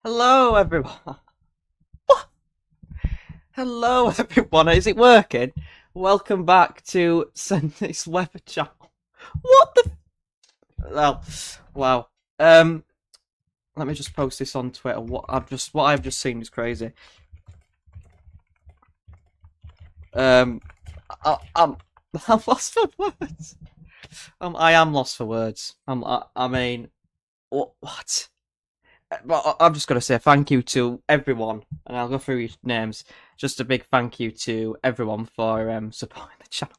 Hello, everyone. What? Hello, everyone. Is it working? Welcome back to Sunday's Weather Channel. What the? Well, wow. Let me just post this on Twitter. What I've just seen is crazy. I'm lost for words. I am lost for words. I mean, what? But I'm just going to say thank you to everyone, and I'll go through your names. Just a big thank you to everyone for supporting the channel.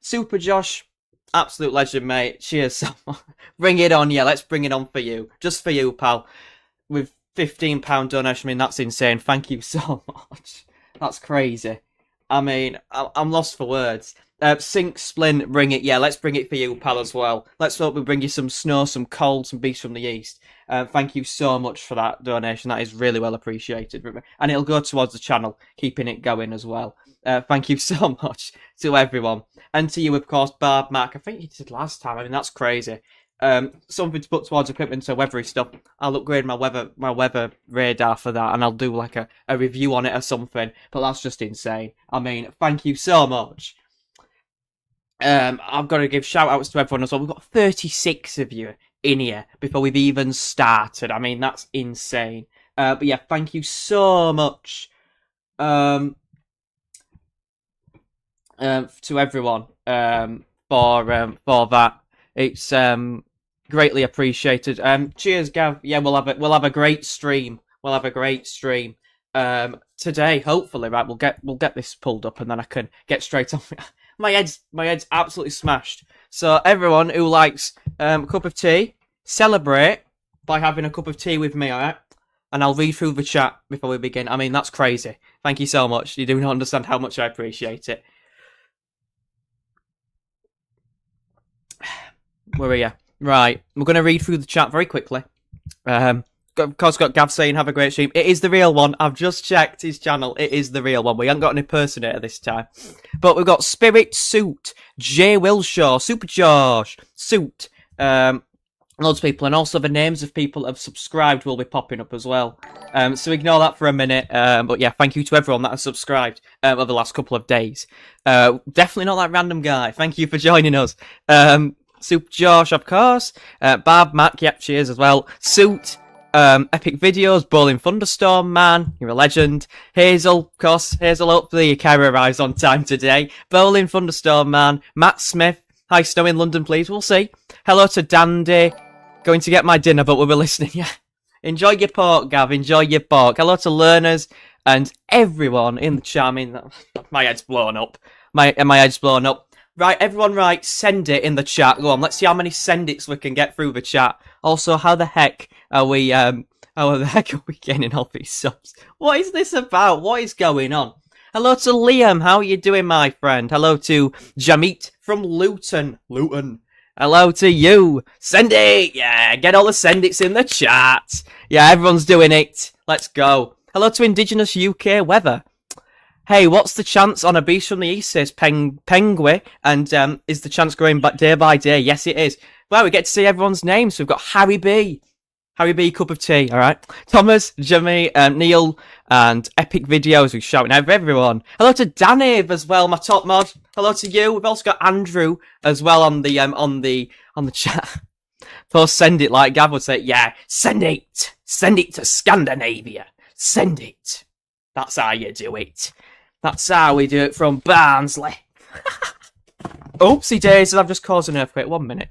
Super Josh, absolute legend, mate. Cheers. Bring it on, yeah. Let's bring it on for you. Just for you, pal. With £15 donation, I mean, that's insane. Thank you so much. That's crazy. I mean, I'm lost for words. Sink, Splint, bring it. Yeah, let's bring it for you, pal, as well. Let's hope we bring you some snow, some cold, some beasts from the east. Thank you so much for that donation. That is really well appreciated. And it'll go towards the channel, keeping it going as well. Thank you so much to everyone. And to you, of course, Barb, Mark. I think you did last time. I mean, that's crazy. Something to put towards equipment, so weathery stuff. I'll upgrade my weather radar for that, and I'll do like a review on it or something. But that's just insane. I mean, thank you so much. I've got to give shout outs to everyone as well. We've got 36 of you in here before we've even started. I mean, that's insane. But yeah, thank you so much to everyone for that. It's greatly appreciated. Cheers, Gav. Yeah, we'll have a great stream. We'll have a great stream today. Hopefully, right? We'll get this pulled up, and then I can get straight on. My head's absolutely smashed. So everyone who likes a cup of tea, celebrate by having a cup of tea with me, alright? And I'll read through the chat before we begin. I mean, that's crazy. Thank you so much. You do not understand how much I appreciate it. Where are you? Right, we're going to read through the chat very quickly. Of course, got Gav saying have a great stream. It is the real one. I've just checked his channel. It is the real one. We haven't got an impersonator this time. But we've got Spirit Suit, Jay Wilshaw, Super Josh, Suit, loads of people. And also the names of people that have subscribed will be popping up as well. So ignore that for a minute. But yeah, thank you to everyone that has subscribed over the last couple of days. Definitely not that random guy. Thank you for joining us. Super Josh, of course. Barb, Matt, yep, cheers as well. Suit. Epic Videos, Bowling Thunderstorm, man, you're a legend. Hazel, of course, Hazel, hopefully your car arrives on time today. Bowling Thunderstorm, man. Matt Smith, hi, snow in London, please, we'll see. Hello to Dandy, going to get my dinner, but we'll be listening, yeah. Enjoy your pork, Gav, enjoy your pork. Hello to learners and everyone in the chat. I mean, my head's blown up. My head's blown up. Right, everyone, right, send it in the chat. Go on, let's see how many send-its we can get through the chat. Also, how the heck are we getting all these subs? What is this about? What is going on? Hello to Liam, how are you doing, my friend? Hello to Jamit from Luton. Hello to you. Send it! Yeah, get all the send-its in the chat. Yeah, everyone's doing it. Let's go. Hello to Indigenous UK Weather. Hey, what's the chance on a beast from the east, says Penguin, and is the chance growing day by day? Yes, it is. Well, we get to see everyone's names. So we've got Harry B, cup of tea, all right? Thomas, Jimmy, Neil, and Epic Videos, who's shouting out for everyone. Hello to Daniv as well, my top mod. Hello to you. We've also got Andrew as well on the chat. Post send it like Gav would say. Yeah, send it to Scandinavia. Send it. That's how you do it. That's how we do it from Barnsley. Oopsie daisies, I've just caused an earthquake. 1 minute.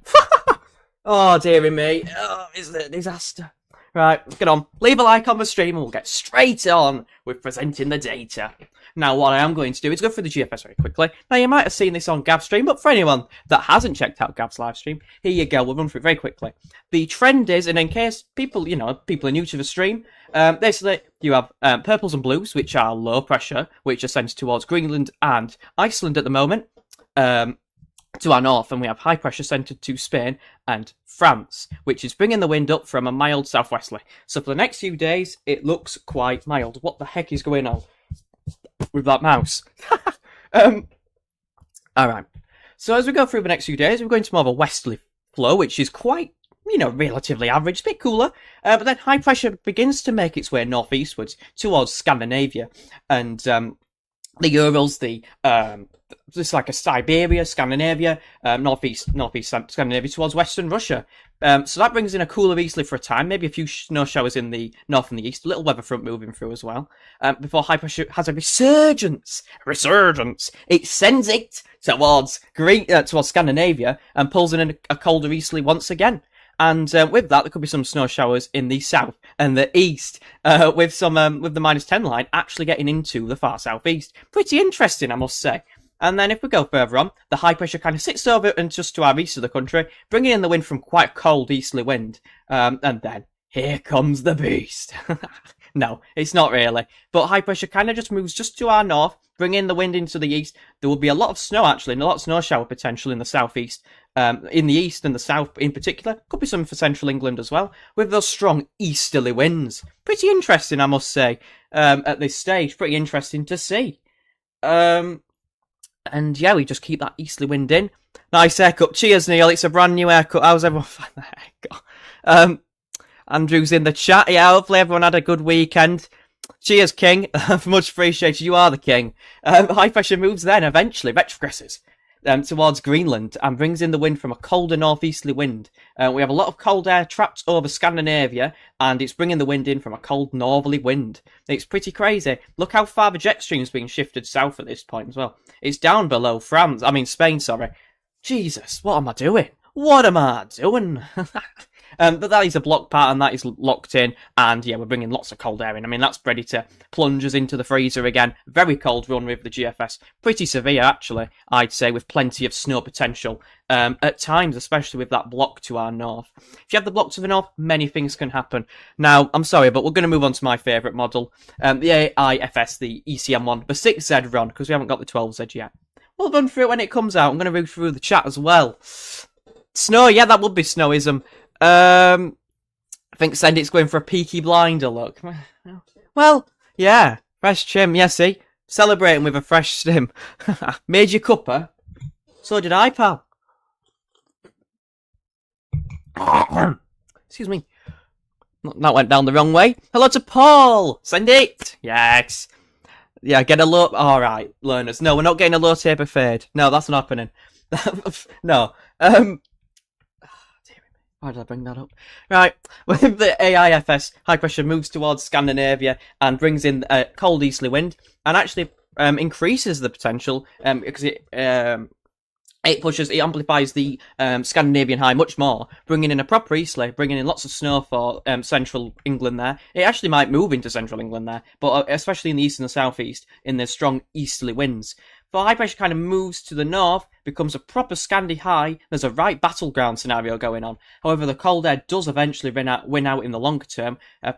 Oh, dearie me. Oh, it's a disaster. Right, get on. Leave a like on the stream and we'll get straight on with presenting the data. Now, what I am going to do is go through the GFS very quickly. Now, you might have seen this on Gav's stream, but for anyone that hasn't checked out Gav's live stream, here you go. We'll run through it very quickly. The trend is, and in case people are new to the stream, basically, you have purples and blues, which are low pressure, which are sent towards Greenland and Iceland at the moment. To our north, and we have high pressure centred to Spain and France, which is bringing the wind up from a mild southwesterly. So for the next few days, it looks quite mild. What the heck is going on with that mouse? All right. So as we go through the next few days, we're going to more of a westerly flow, which is quite relatively average, a bit cooler. But then high pressure begins to make its way northeastwards towards Scandinavia and the Urals, it's like a Siberia, Scandinavia, northeast Scandinavia towards western Russia. So that brings in a cooler easterly for a time, maybe a few snow showers in the north and the east, a little weather front moving through as well. Before high pressure has a resurgence. It sends it towards Scandinavia and pulls in a colder easterly once again. And with that, there could be some snow showers in the south and the east, with the -10 line actually getting into the far southeast. Pretty interesting, I must say. And then if we go further on, the high pressure kind of sits over and just to our east of the country, bringing in the wind from quite a cold easterly wind. And then here comes the beast. No, it's not really. But high pressure kind of just moves just to our north, bringing the wind into the east. There will be a lot of snow, actually, and a lot of snow shower potential in the southeast. In the east and the south in particular. Could be some for central England as well, with those strong easterly winds. Pretty interesting, I must say, at this stage. Pretty interesting to see. And yeah, we just keep that easterly wind in. Nice haircut. Cheers, Neil. It's a brand new haircut. How's everyone find the haircut? Andrew's in the chat. Yeah, hopefully everyone had a good weekend. Cheers, King. Much appreciated. You are the king. High pressure moves then, eventually, retrogresses towards Greenland and brings in the wind from a colder northeasterly wind. We have a lot of cold air trapped over Scandinavia, and it's bringing the wind in from a cold northerly wind. It's pretty crazy. Look how far the jet stream's being shifted south at this point as well. It's down below Spain, sorry. Jesus, what am I doing? What am I doing? But that is a block pattern, that is locked in, and yeah, we're bringing lots of cold air in. I mean, that's ready to plunge us into the freezer again. Very cold run with the GFS. Pretty severe, actually, I'd say, with plenty of snow potential. At times, especially with that block to our north. If you have the block to the north, many things can happen. Now, I'm sorry, but we're going to move on to my favourite model. The AIFS, the ECM1, the 6Z run, because we haven't got the 12Z yet. We'll run through it when it comes out. I'm going to read through the chat as well. Snow, yeah, that would be snowism. I think Sendit's going for a Peaky Blinder look. Well, yeah, fresh trim, yeah, see? Celebrating with a fresh stim. Made you cuppa? So did I, pal. Excuse me. That went down the wrong way. Hello to Paul! Send it! Yes. Yeah, get a low... Alright, learners. No, we're not getting a low taper fade. No, that's not happening. No. Why did I bring that up? Right, with the AIFS, high pressure moves towards Scandinavia and brings in a cold easterly wind and actually increases the potential because it amplifies the Scandinavian high much more, bringing in a proper easterly, bringing in lots of snow for central England there. It actually might move into central England there, but especially in the east and the southeast, in the strong easterly winds. The high pressure kind of moves to the north, becomes a proper Scandi high. There's a right battleground scenario going on. However, the cold air does eventually win out in the longer term. A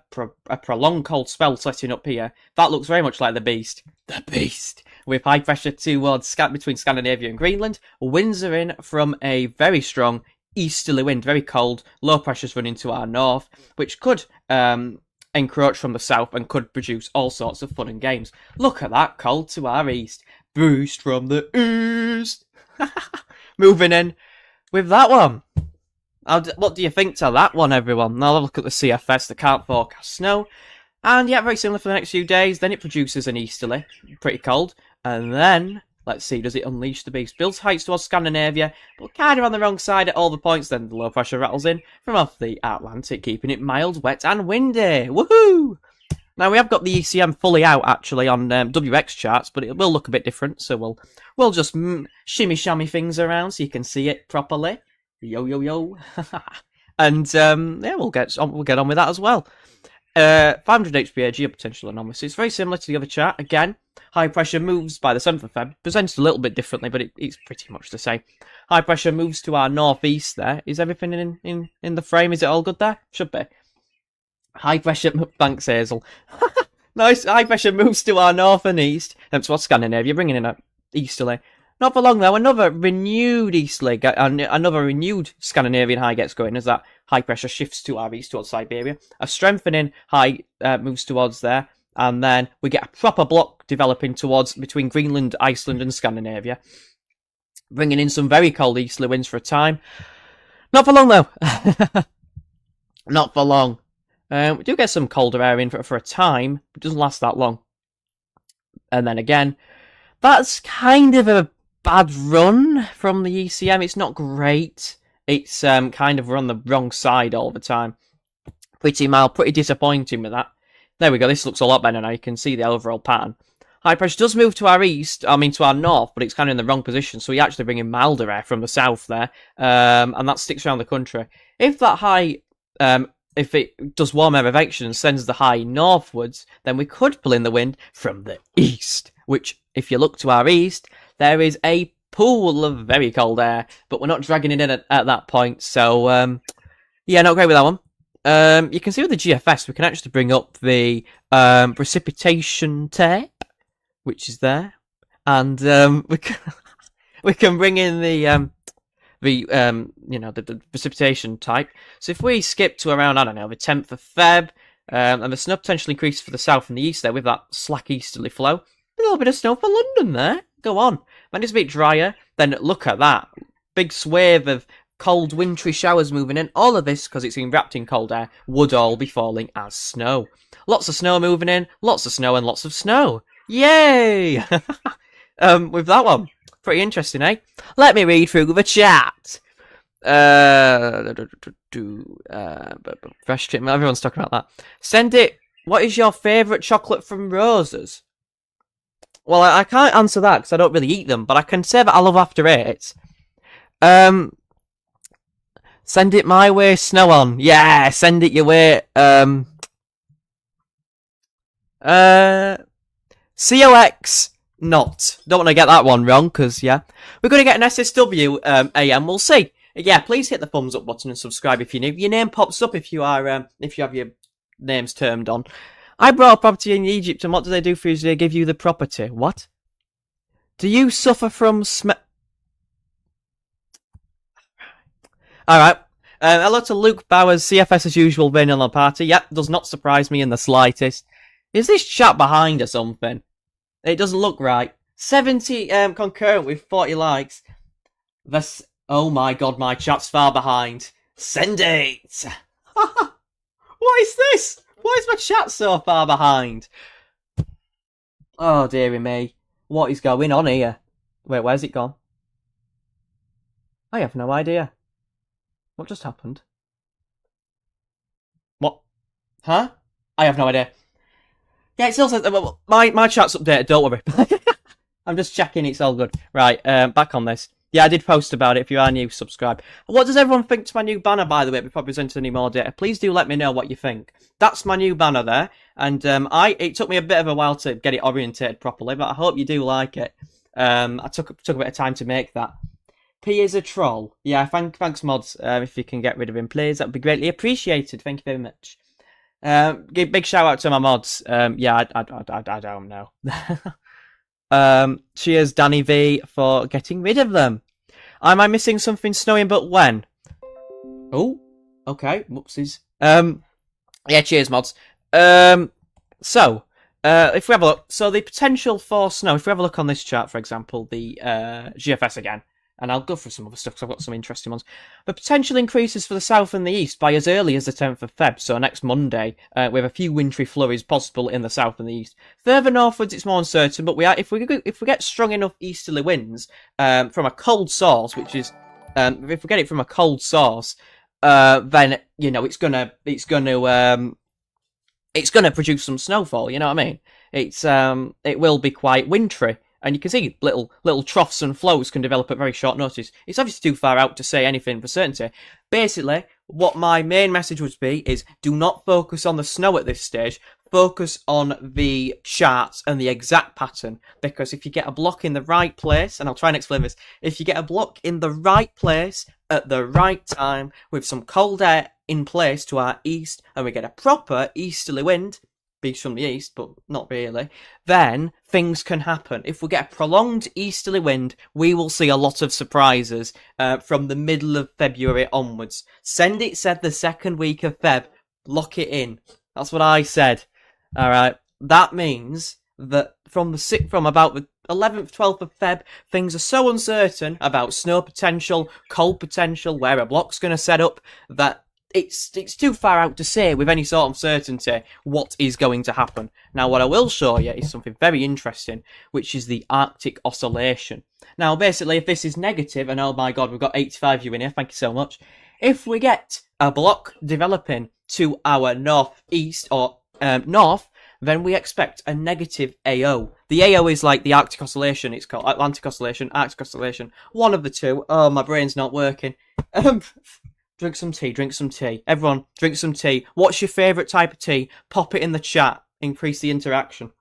prolonged cold spell setting up here. That looks very much like the beast. The beast! With high pressure towards between Scandinavia and Greenland. Winds are in from a very strong easterly wind, very cold. Low pressure's running to our north, which could encroach from the south and could produce all sorts of fun and games. Look at that cold to our east. Boost from the east. Moving in with that one. What do you think to that one, everyone? Now have a look at the CFS, the can't forecast snow. And yeah, very similar for the next few days. Then it produces an easterly, pretty cold. And then, let's see, does it unleash the beast? Builds heights towards Scandinavia, but kind of on the wrong side at all the points. Then the low pressure rattles in from off the Atlantic, keeping it mild, wet and windy. Woohoo! Now, we have got the ECM fully out, actually, on WX charts, but it will look a bit different, so we'll just shimmy-shammy things around so you can see it properly. Yo, yo, yo. And, yeah, we'll get on with that as well. 500 HPA geopotential anomaly. It's very similar to the other chart. Again, high pressure moves by the 7th of Feb. Presented a little bit differently, but it's pretty much the same. High pressure moves to our northeast there. Is everything in the frame? Is it all good there? Should be. High pressure, thanks Hazel. Nice, high pressure moves to our north and east. Towards Scandinavia, bringing in a easterly. Not for long though, another renewed easterly, and another renewed Scandinavian high gets going as that high pressure shifts to our east towards Siberia. A strengthening high moves towards there, and then we get a proper block developing towards between Greenland, Iceland and Scandinavia. Bringing in some very cold easterly winds for a time. Not for long though. Not for long. We do get some colder air in for a time, but it doesn't last that long. And then again, that's kind of a bad run from the ECM. It's not great. It's kind of we're on the wrong side all the time. Pretty mild, pretty disappointing with that. There we go, this looks a lot better now. You can see the overall pattern. High pressure does move to our east, to our north, but it's kind of in the wrong position, so we actually bring in milder air from the south there, and that sticks around the country. If that high, if it does warm air evacuation and sends the high northwards, then we could pull in the wind from the east, which, if you look to our east, there is a pool of very cold air, but we're not dragging it in at that point, so, yeah, not great with that one. You can see with the GFS, we can actually bring up the precipitation tape, which is there, and we can bring in the precipitation type. So if we skip to around, I don't know, the 10th of Feb, and the snow potential increases for the south and the east there with that slack easterly flow, a little bit of snow for London there. Go on, when it's a bit drier, then look at that big swathe of cold wintry showers moving in. All of this, because it's been wrapped in cold air, would all be falling as snow. Lots of snow moving in, lots of snow and lots of snow. Yay! With that one. Pretty interesting, eh? Let me read through the chat. Fresh treatment, everyone's talking about that. Send it, what is your favourite chocolate from Roses? Well, I can't answer that because I don't really eat them, but I can say that I love After Eight. Send it my way, Snow On. Yeah, send it your way. COX not. Don't want to get that one wrong, because, yeah. We're going to get an SSW AM, we'll see. Yeah, please hit the thumbs up button and subscribe if you're new. Your name pops up if you are, if you have your names turned on. I brought a property in Egypt, and what do they do for you? They give you the property. What? Do you suffer from Alright. Hello to Luke Bowers, CFS as usual, being on the party. Yep, does not surprise me in the slightest. Is this chat behind or something? It doesn't look right. 70 concurrent with 40 likes. This. Oh my god, my chat's far behind. Send it! What is this? Why is my chat so far behind? Oh dearie me. What is going on here? Wait, where's it gone? I have no idea. What just happened? What? Huh? I have no idea. Yeah, it still says my chat's updated. Don't worry. I'm just checking. It's all good. Right. Back on this. Yeah, I did post about it. If you are new, subscribe. What does everyone think to my new banner? By the way, before I present any more data, please do let me know what you think. That's my new banner there, and it took me a bit of a while to get it orientated properly, but I hope you do like it. I took a bit of time to make that. P is a troll. Yeah, thanks mods. If you can get rid of him, please, that would be greatly appreciated. Thank you very much. Big shout out to my mods. Yeah, I don't know. Cheers, Danny V, for getting rid of them. Am I missing something snowing? But when? Oh, okay. Whoopsies. Yeah, cheers, mods. So, if we have a look, so the potential for snow. If we have a look on this chart, for example, the GFS again. And I'll go through some other stuff because I've got some interesting ones. The potential increases for the south and the east by as early as the 10th of Feb, so next Monday, with a few wintry flurries possible in the south and the east. Further northwards, it's more uncertain, but if we get strong enough easterly winds from a cold source, which is if we get it from a cold source, then it's gonna produce some snowfall. You know what I mean? It will be quite wintry. And you can see little troughs and flows can develop at very short notice. It's obviously too far out to say anything for certainty. Basically, what my main message would be is do not focus on the snow at this stage. Focus on the charts and the exact pattern. Because if you get a block in the right place, and I'll try and explain this, if you get a block in the right place at the right time with some cold air in place to our east, and we get a proper easterly wind, beats from the east, but not really, then things can happen. If we get a prolonged easterly wind, we will see a lot of surprises from the middle of February onwards. Send it said the second week of Feb. Lock it in. That's what I said. All right. That means that from about the 11th, 12th of Feb, things are so uncertain about snow potential, cold potential, where a block's going to set up, that it's too far out to say with any sort of certainty what is going to happen. Now, what I will show you is something very interesting, which is the Arctic Oscillation. Now, basically, if this is negative, and oh my god, we've got 85 of you in here, thank you so much. If we get a block developing to our northeast or north, then we expect a negative AO. The AO is like the Arctic Oscillation, it's called Atlantic Oscillation, Arctic Oscillation, one of the two. Oh, my brain's not working. Drink some tea, drink some tea. Everyone, drink some tea. What's your favourite type of tea? Pop it in the chat. Increase the interaction.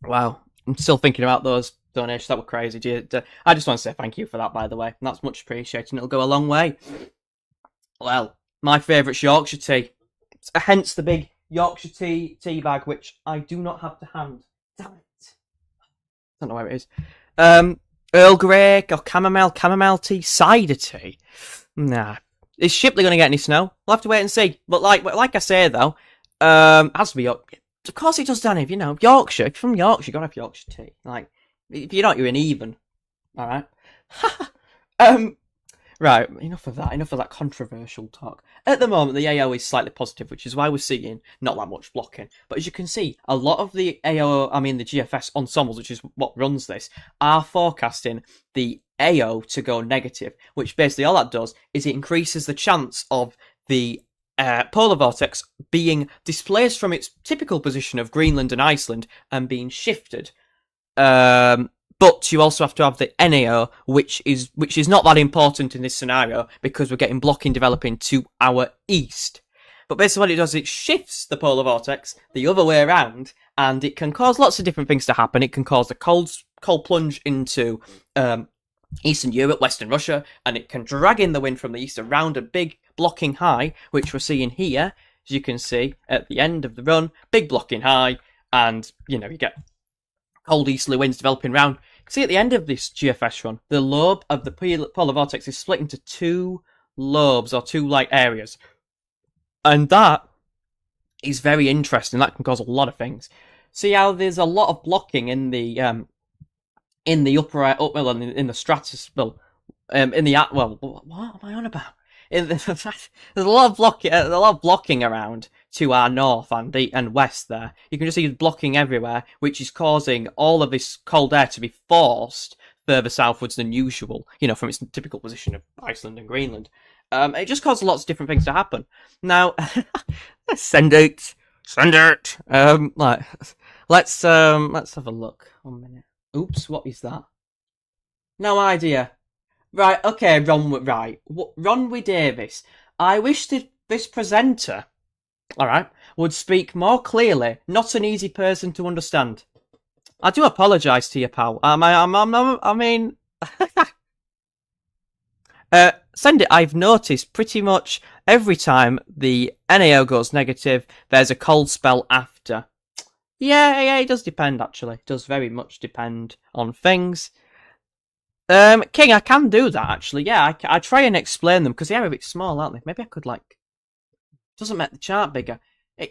Wow. I'm still thinking about those donations. That were crazy. I just want to say thank you for that, by the way. That's much appreciated. It'll go a long way. Well, my favourite's Yorkshire tea. Hence the big Yorkshire tea bag, which I do not have to hand. Damn it. I don't know where it is. Earl Grey or chamomile tea, cider tea. Nah. Is Shipley going to get any snow? We'll have to wait and see. But like I say though, it has to be Yorkshire. Of course it does, Danny. You know, Yorkshire. If you're from Yorkshire, you gotta have Yorkshire tea. Like, if you're not, you're an even. All right. Right. Enough of that controversial talk. At the moment, the AO is slightly positive, which is why we're seeing not that much blocking. But as you can see, a lot of the the GFS ensembles, which is what runs this, are forecasting the AO to go negative, which basically all that does is it increases the chance of the polar vortex being displaced from its typical position of Greenland and Iceland and being shifted. But you also have to have the NAO, which is not that important in this scenario because we're getting blocking developing to our east. But basically what it does, it shifts the polar vortex the other way around, and it can cause lots of different things to happen. It can cause a cold plunge into Eastern Europe, Western Russia, and it can drag in the wind from the east around a big blocking high, which we're seeing here, as you can see, at the end of the run, big blocking high, and, you get cold easterly winds developing round. See, at the end of this GFS run, the lobe of the polar vortex is split into two lobes, or two, areas. And that is very interesting. That can cause a lot of things. See how there's a lot of blocking in the in the stratosphere, what am I on about? There's a lot of blocking around to our north and west there. You can just see blocking everywhere, which is causing all of this cold air to be forced further southwards than usual, from its typical position of Iceland and Greenland. It just causes lots of different things to happen. Now, send it. Let's have a look. 1 minute. Oops, what is that? No idea. Right, okay, Ronwy Davis. I wish that this presenter, would speak more clearly. Not an easy person to understand. I do apologise to you, pal. Send it. I've noticed pretty much every time the NAO goes negative, there's a cold spell after. Yeah, it does depend, actually. It does very much depend on things. King, I can do that, actually. Yeah, I try and explain them, because they are a bit small, aren't they? Maybe I could, doesn't make the chart bigger. I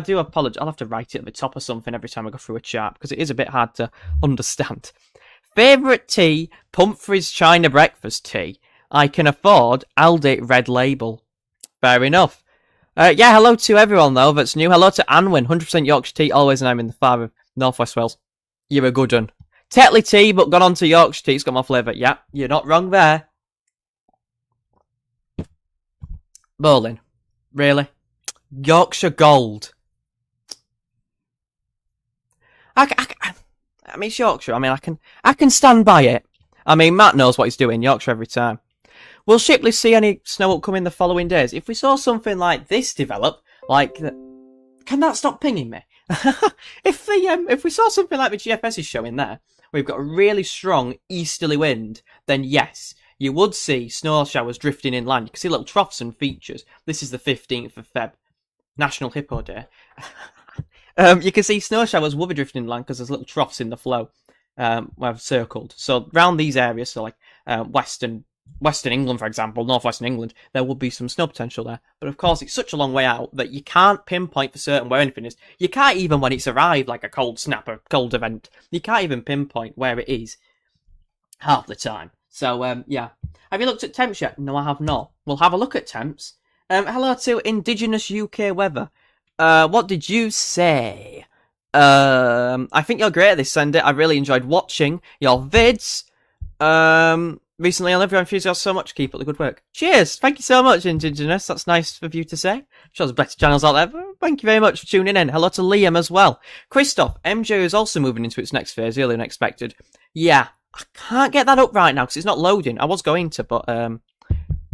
do apologise. I'll have to write it at the top or something every time I go through a chart, because it is a bit hard to understand. Favourite tea, Pumphrey's China Breakfast tea. I can afford Aldi Red Label. Fair enough. Yeah, hello to everyone, though, that's new. Hello to Anwin, 100% Yorkshire tea, always, and I'm in the far of North West Wales. You're a good one. Tetley tea, but gone on to Yorkshire tea. It's got more flavour. Yeah, you're not wrong there. Bowling. Really? Yorkshire Gold. It's Yorkshire. I can stand by it. Matt knows what he's doing. Yorkshire every time. Will Shipley see any snow upcoming the following days? If we saw something like this develop, can that stop pinging me? If we saw something like the GFS is showing there, we've got a really strong easterly wind, then yes, you would see snow showers drifting inland. You can see little troughs and features. This is the 15th of Feb, National Hippo Day. You can see snow showers will be drifting inland because there's little troughs in the flow where I've circled. So around these areas, so Western England, for example, northwestern England, there will be some snow potential there. But of course, it's such a long way out that you can't pinpoint for certain where anything is. You can't even when it's arrived, like a cold snap or cold event. You can't even pinpoint where it is half the time. So, yeah. Have you looked at temps yet? No, I have not. We'll have a look at temps. Hello to Indigenous UK Weather. What did you say? I think you're great at this, Send It. I really enjoyed watching your vids. Recently, I love your enthusiasm so much. Keep up the good work. Cheers. Thank you so much, Indigenous. That's nice of you to say. I'm sure there's better channels out there. But thank you very much for tuning in. Hello to Liam as well. Christoph, MJ is also moving into its next phase, earlier than expected. Yeah, I can't get that up right now because it's not loading. I was going to, but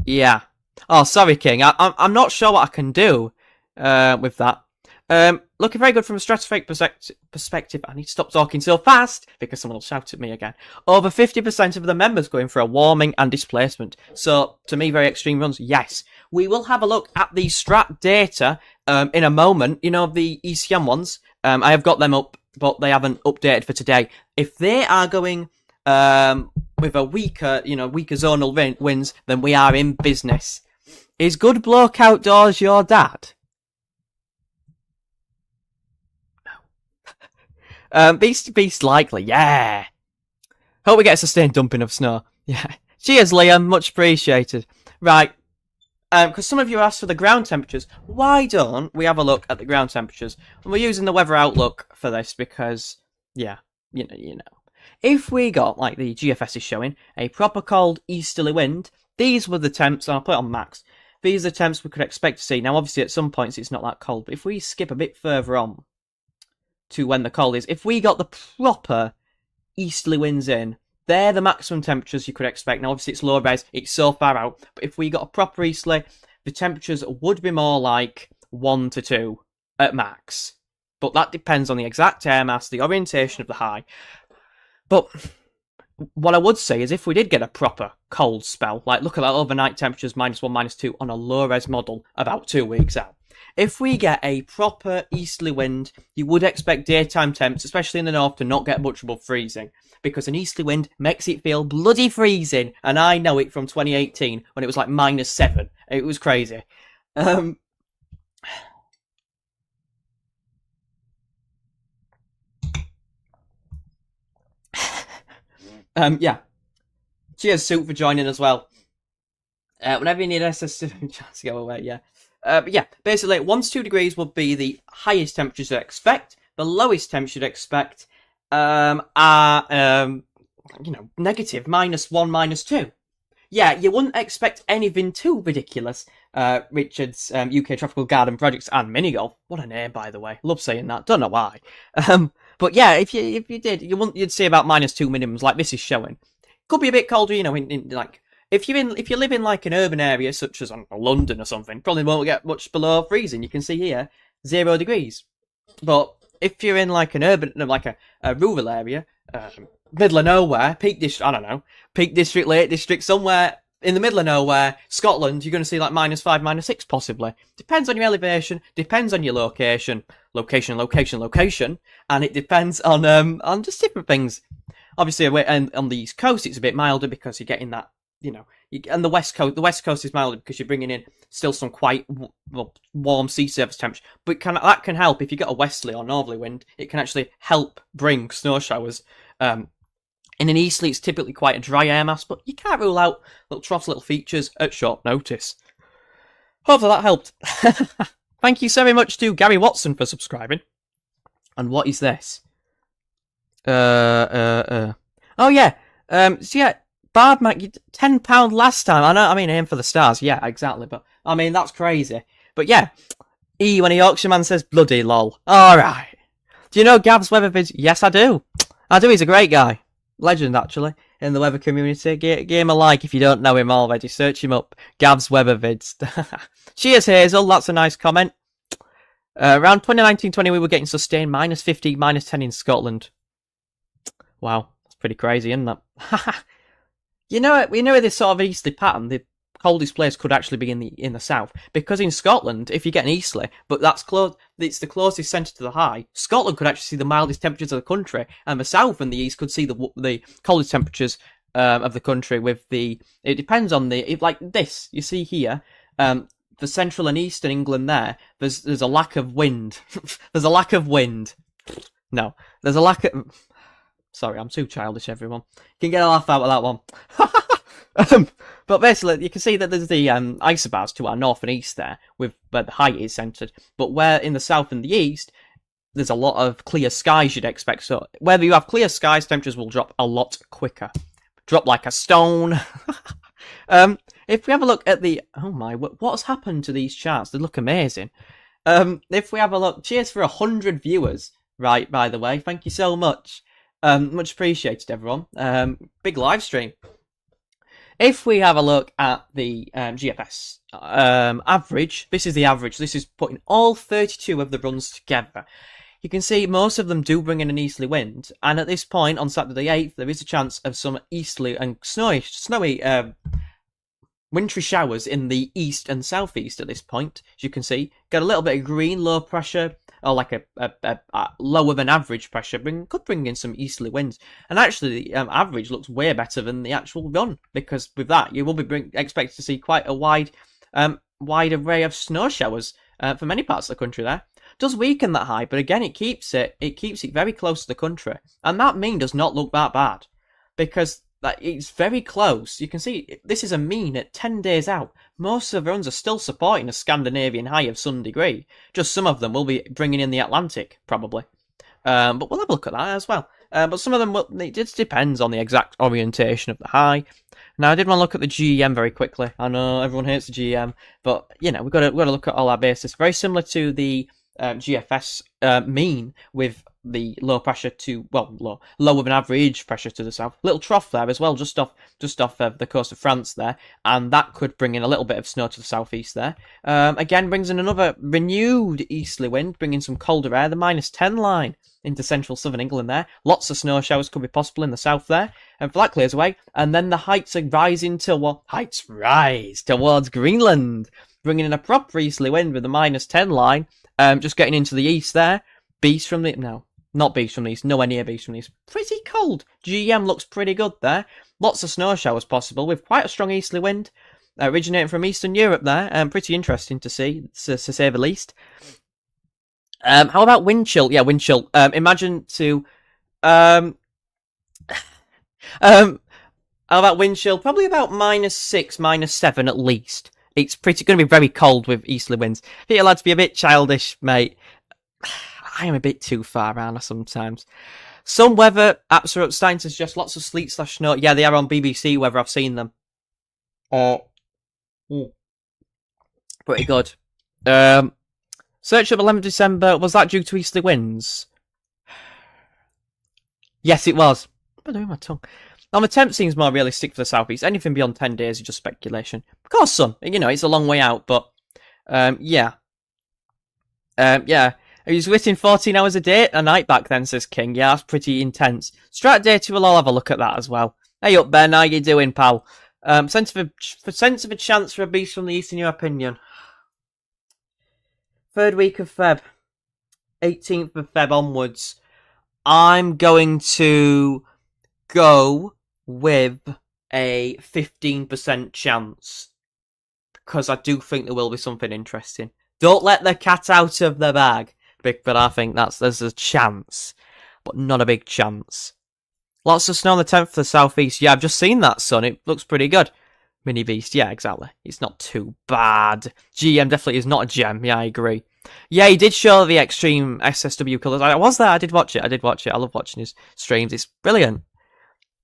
yeah. Oh, sorry, King. I'm not sure what I can do with that. Looking very good from a stratospheric perspective. I need to stop talking so fast because someone will shout at me again. Over 50% of the members going for a warming and displacement. So, to me, very extreme runs. Yes. We will have a look at the strat data in a moment. You know, the ECM ones. I have got them up, but they haven't updated for today. If they are going with a weaker zonal winds, then we are in business. Is Good Bloke Outdoors your dad? Beast likely, yeah. Hope we get a sustained dumping of snow. Yeah. Cheers, Liam, much appreciated. Right. Because some of you asked for the ground temperatures. Why don't we have a look at the ground temperatures? And we're using the weather outlook for this because, yeah, you know. If we got, like the GFS is showing, a proper cold easterly wind, these were the temps, and I'll put it on max. These are the temps we could expect to see. Now, obviously, at some points it's not that cold, but if we skip a bit further on to when the cold is, if we got the proper easterly winds in, they're the maximum temperatures you could expect. Now, obviously, it's low res, it's so far out, but if we got a proper easterly, the temperatures would be more like 1 to 2 at max. But that depends on the exact air mass, the orientation of the high. But what I would say is if we did get a proper cold spell, like look at that overnight temperatures -1, -2 on a low-res model about 2 weeks out. If we get a proper easterly wind, you would expect daytime temps, especially in the north, to not get much above freezing. Because an easterly wind makes it feel bloody freezing. And I know it from 2018 when it was like -7. It was crazy. Yeah. Cheers, Soup, for joining as well. Whenever you need SS to go away, yeah. But yeah, basically 1 to 2 degrees would be the highest temperatures you'd expect. The lowest temperatures you'd expect are, negative, -1, -2. Yeah, you wouldn't expect anything too ridiculous. Richard's UK Tropical Garden Projects and Mini Golf. What a name, by the way. Love saying that. Don't know why. But yeah, if you did, you'd see about -2 minimums, like this is showing. Could be a bit colder, in like. If you live in like an urban area such as London or something, probably won't get much below freezing. You can see here 0 degrees. But if you're in like an urban, like a rural area, middle of nowhere, Peak District, Lake District, somewhere in the middle of nowhere, Scotland, you're going to see like -5, -6 possibly. Depends on your elevation, depends on your location, and it depends on just different things. Obviously, on the East Coast, it's a bit milder because you're getting that. And the West Coast is milder because you're bringing in still some quite warm sea surface temperature. But that can help if you get a westerly or northerly wind. It can actually help bring snow showers. In an easterly, it's typically quite a dry air mass, but you can't rule out little troughs, little features at short notice. Hopefully that helped. Thank you so very much to Gary Watson for subscribing. And what is this? Oh yeah. So yeah. Barb Mac, £10 last time. Aim for the stars. Yeah, exactly. But, that's crazy. But yeah. When a Yorkshireman says bloody lol. Alright. Do you know Gav's weather vids? Yes, I do. He's a great guy. Legend, actually. In the weather community. Give him a like if you don't know him already. Search him up. Gav's weather vids. Cheers, Hazel. That's a nice comment. Around 2019-20, we were getting sustained -15, -10 in Scotland. Wow. That's pretty crazy, isn't that? We know this sort of easterly pattern, the coldest place could actually be in the south. Because in Scotland, if you get an easterly, but it's the closest centre to the high, Scotland could actually see the mildest temperatures of the country, and the south and the east could see the coldest temperatures of the country. It depends on like this, you see here, for central and eastern England there's a lack of wind. There's a lack of wind. No, there's a lack of... Sorry, I'm too childish, everyone. You can get a laugh out of that one. But basically, you can see that there's the isobars to our north and east there, with where the height is centred. But where in the south and the east, there's a lot of clear skies you'd expect. So whether you have clear skies, temperatures will drop a lot quicker. Drop like a stone. If we have a look at the... Oh my, what's happened to these charts? They look amazing. If we have a look... Cheers for 100 viewers, right, by the way. Thank you so much. Much appreciated, everyone. Big live stream. If we have a look at the GFS average, this is the average. This is putting all 32 of the runs together. You can see most of them do bring in an easterly wind, and at this point on Saturday the 8th, there is a chance of some easterly and snowy wintry showers in the east and southeast at this point. As you can see, got a little bit of green, low pressure, or like a lower than average pressure, could bring in some easterly winds. And actually, the average looks way better than the actual run, because with that, you will be expected to see quite a wide array of snow showers for many parts of the country there. Does weaken that high, but again, it keeps it very close to the country, and that mean does not look that bad, because it's very close. You can see this is a mean at 10 days out. Most of the runs are still supporting a Scandinavian high of some degree. Just some of them will be bringing in the Atlantic, probably. But we'll have a look at that as well. But some of them, it just depends on the exact orientation of the high. Now, I did want to look at the GEM very quickly. I know everyone hates the GEM, but you know we've got to look at all our bases. Very similar to the GFS mean, with the low pressure to lower than average pressure to the south. Little trough there as well, just off the coast of France there, and that could bring in a little bit of snow to the southeast there. Again, brings in another renewed easterly wind, bringing some colder air, the -10 line into central southern England there. Lots of snow showers could be possible in the south there, and that clears away. And then the heights are rising heights rise towards Greenland, bringing in a proper easterly wind with the -10 line. Just getting into the east there. Not beast from the east, nowhere near beast from the east. Pretty cold. GM looks pretty good there. Lots of snow showers possible with quite a strong easterly wind originating from Eastern Europe there. Pretty interesting to see, to say the least. How about wind chill? Yeah, wind chill. Imagine to... how about wind chill? Probably about -6, -7 at least. It's going to be very cold with easterly winds. I think you're allowed to be a bit childish, mate. I am a bit too far, aren't I, sometimes? Some weather apps are starting to suggest lots of sleet/snow. Yeah, they are on BBC weather. I've seen them. Pretty good. Search of 11th December. Was that due to easterly winds? Yes, it was. What am I doing with my tongue? Now, the temp seems more realistic for the southeast. Anything beyond 10 days is just speculation. Of course, some. You know, it's a long way out, but yeah. Yeah. He was written 14 hours a night back then, says King. Yeah, that's pretty intense. Strat data, we'll all have a look at that as well. Hey up, Ben. How you doing, pal? Sense of a chance for a beast from the east, in your opinion? 3rd week of Feb. 18th of Feb onwards. I'm going to go with a 15% chance, because I do think there will be something interesting. Don't let the cat out of the bag. But I think there's a chance, but not a big chance. Lots of snow on the 10th for the southeast. Yeah, I've just seen that, son. It looks pretty good. Mini Beast, yeah, exactly. It's not too bad. GM definitely is not a gem. Yeah, I agree. Yeah, he did show the extreme SSW colours. I was there. I did watch it. I love watching his streams. It's brilliant.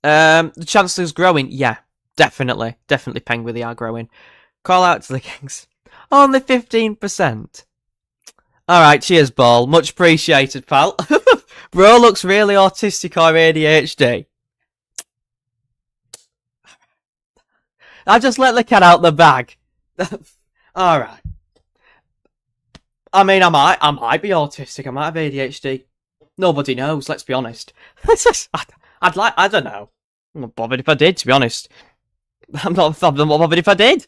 The chances is growing. Yeah, definitely. Definitely Penguin, they are growing. Call out to the Kings. Only 15%. Alright, cheers, Ball. Much appreciated, pal. Bro looks really autistic or ADHD. I just let the cat out the bag. Alright. I mean, I might be autistic. I might have ADHD. Nobody knows, let's be honest. I don't know. I'm not bothered if I did, to be honest. I'm not bothered if I did.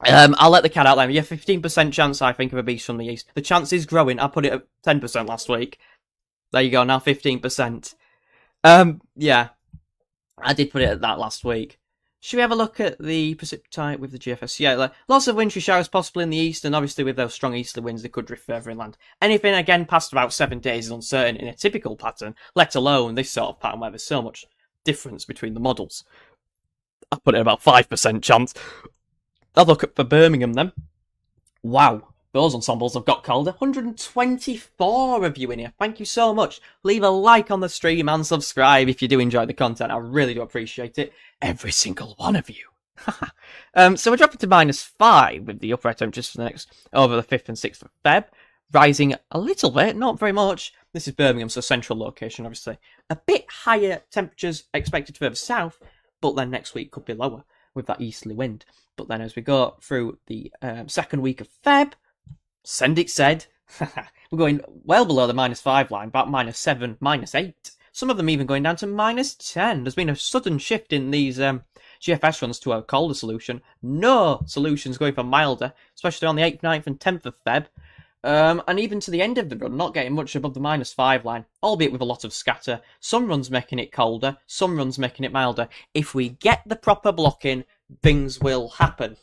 I'll let the cat out there. Yeah, 15% chance, I think, of a beast from the east. The chance is growing. I put it at 10% last week. There you go, now 15%. Yeah. I did put it at that last week. Should we have a look at the precipitate with the GFS? Yeah, like, lots of wintry showers possible in the east, and obviously with those strong easterly winds, they could drift further inland. Anything, again, past about 7 days is uncertain in a typical pattern, let alone this sort of pattern where there's so much difference between the models. I put it about 5% chance. I'll look at for Birmingham then. Wow. Those ensembles have got colder. 124 of you in here. Thank you so much. Leave a like on the stream and subscribe if you do enjoy the content. I really do appreciate it. Every single one of you. So we're dropping to -5 with the upper temperatures for the next over the 5th and 6th of Feb. Rising a little bit, not very much. This is Birmingham, so central location, obviously. A bit higher temperatures expected further south, but then next week could be lower with that easterly wind. But then as we go through the second week of Feb, send it said, we're going well below the -5 line, about -7, -8. Some of them even going down to -10. There's been a sudden shift in these GFS runs to a colder solution. No solutions going for milder, especially on the 8th, 9th and 10th of Feb. And even to the end of the run, not getting much above the -5 line, albeit with a lot of scatter. Some runs making it colder, some runs making it milder. If we get the proper blocking, things will happen.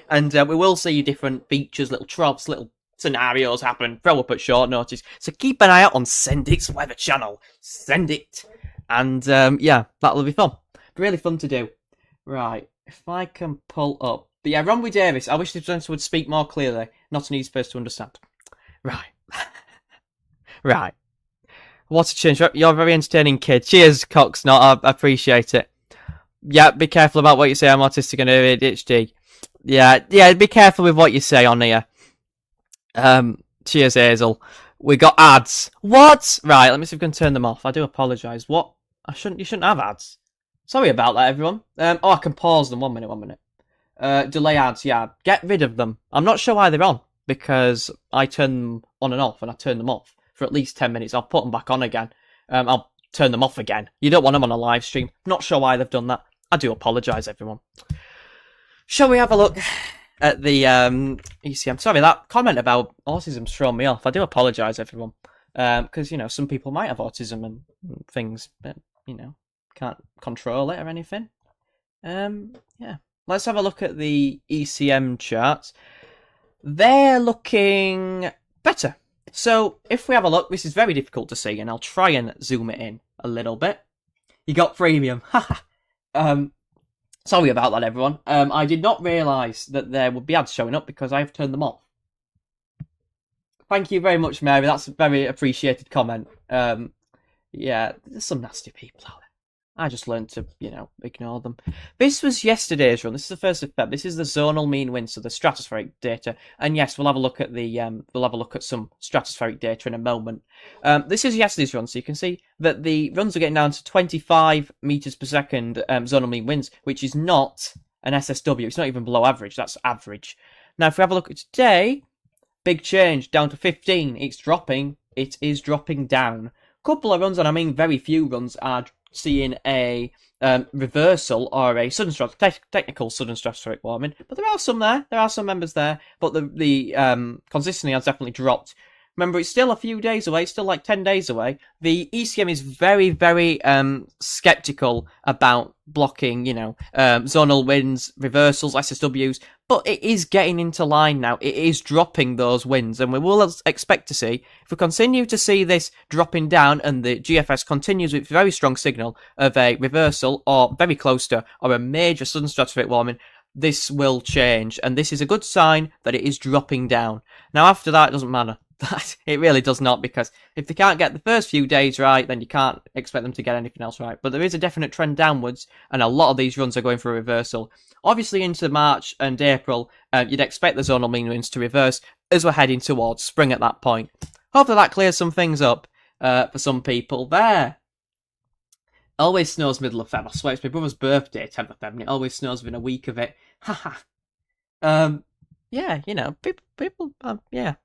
And we will see different features, little troughs, little scenarios happen, throw up at short notice. So keep an eye out on Send It's Weather channel. Send it. And yeah, that'll be fun. Really fun to do. Right, if I can pull up. But yeah, Ronwy Davis, I wish the presenter would speak more clearly. Not an easy person to understand. Right. Right. What a change. You're a very entertaining kid. Cheers, Cox. No, I appreciate it. Yeah, be careful about what you say. I'm autistic and ADHD. Yeah, be careful with what you say on here. Cheers, Hazel. We got ads. What? Right, let me see if we can turn them off. I do apologise. What? You shouldn't have ads. Sorry about that, everyone. Oh, I can pause them. 1 minute. Delay ads, yeah. Get rid of them. I'm not sure why they're on, because I turn them on and off, and I turn them off for at least 10 minutes. I'll put them back on again. I'll turn them off again. You don't want them on a live stream. Not sure why they've done that. I do apologise, everyone. Shall we have a look at the ECM? Sorry, that comment about autism's thrown me off. I do apologise, everyone. Because, you know, some people might have autism and things, but, you know, can't control it or anything. Yeah. Let's have a look at the ECM charts. They're looking better. So, if we have a look, this is very difficult to see, and I'll try and zoom it in a little bit. You got premium. Sorry about that, everyone. I did not realise that there would be ads showing up because I've turned them off. Thank you very much, Mary. That's a very appreciated comment. Yeah, there's some nasty people out there. I just learned to, you know, ignore them. This was yesterday's run. This is the 1st of Feb. This is the zonal mean winds, so the stratospheric data. And yes, we'll have a look at the some stratospheric data in a moment. This is yesterday's run, so you can see that the runs are getting down to 25 meters per second zonal mean winds, which is not an SSW. It's not even below average. That's average. Now, if we have a look at today, big change down to 15. It's dropping. It is dropping down. Couple of runs, and I mean very few runs, are seeing a reversal or a sudden technical sudden stratospheric warming, but there are some there. There are some members there, but the consistency has definitely dropped. Remember, it's still a few days away. It's still like 10 days away. The ECM is very, very skeptical about blocking, you know, zonal winds, reversals, SSWs, but it is getting into line now. It is dropping those winds, and we will expect to see, if we continue to see this dropping down and the GFS continues with very strong signal of a reversal or very close to, or a major sudden stratospheric warming, this will change, and this is a good sign that it is dropping down. Now, after that, it doesn't matter. It really does not, because if they can't get the first few days right, then you can't expect them to get anything else right. But there is a definite trend downwards, and a lot of these runs are going for a reversal. Obviously, into March and April, you'd expect the zonal mean winds to reverse as we're heading towards spring at that point. Hopefully that clears some things up for some people there. Always snows middle of Feb. I swear it's my brother's birthday, 10th of Feb, and it always snows within a week of it. Haha. Yeah, you know, people, yeah.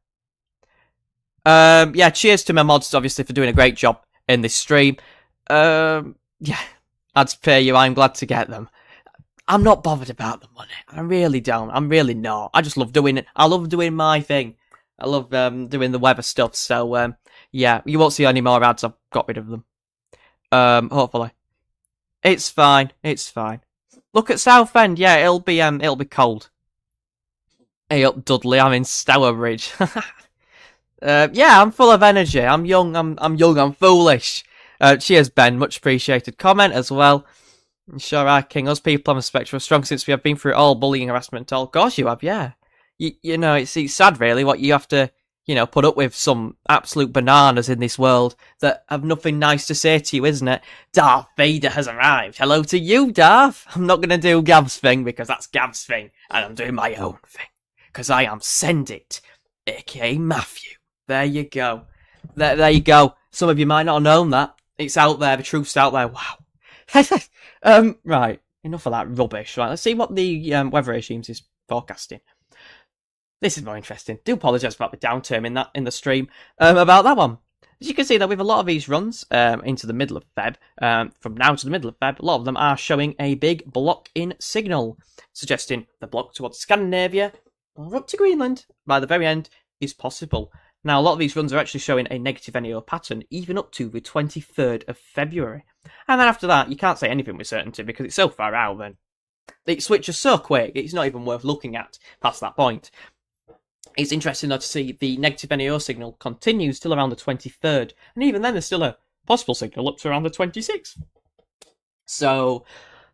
Yeah, cheers to my mods, obviously, for doing a great job in this stream. Yeah, ads pay you, I'm glad to get them. I'm not bothered about the money. I really don't. I'm really not. I just love doing it. I love doing my thing. I love doing the weather stuff, so, yeah, you won't see any more ads. I've got rid of them. Hopefully. It's fine. It's fine. Look at Southend. Yeah, it'll be cold. Hey up, Dudley. I'm in Stourbridge. Yeah, I'm full of energy. I'm young. I'm young. I'm foolish. Cheers, Ben. Much appreciated comment as well. Sure are, King. Us people on the spectrum are strong since we have been through it all, bullying, harassment, all. Of course you have, yeah. You know, it's sad, really, what you have to, you know, put up with some absolute bananas in this world that have nothing nice to say to you, isn't it? Darth Vader has arrived. Hello to you, Darth. I'm not going to do Gav's thing because that's Gav's thing, and I'm doing my own thing because I am Send It, aka Matthew. There you go. There you go. Some of you might not have known that. It's out there. The truth's out there. Wow. Right. Enough of that rubbish. Right. Let's see what the weather regimes is forecasting. This is more interesting. Do apologise about the downturn in the stream about that one. As you can see, that with a lot of these runs into the middle of Feb, from now to the middle of Feb, a lot of them are showing a big block-in signal, suggesting the block towards Scandinavia or up to Greenland by the very end is possible. Now, a lot of these runs are actually showing a negative NEO pattern, even up to the 23rd of February. And then after that, you can't say anything with certainty because it's so far out then. It switches so quick, it's not even worth looking at past that point. It's interesting, though, to see the negative NEO signal continues till around the 23rd. And even then, there's still a possible signal up to around the 26th. So,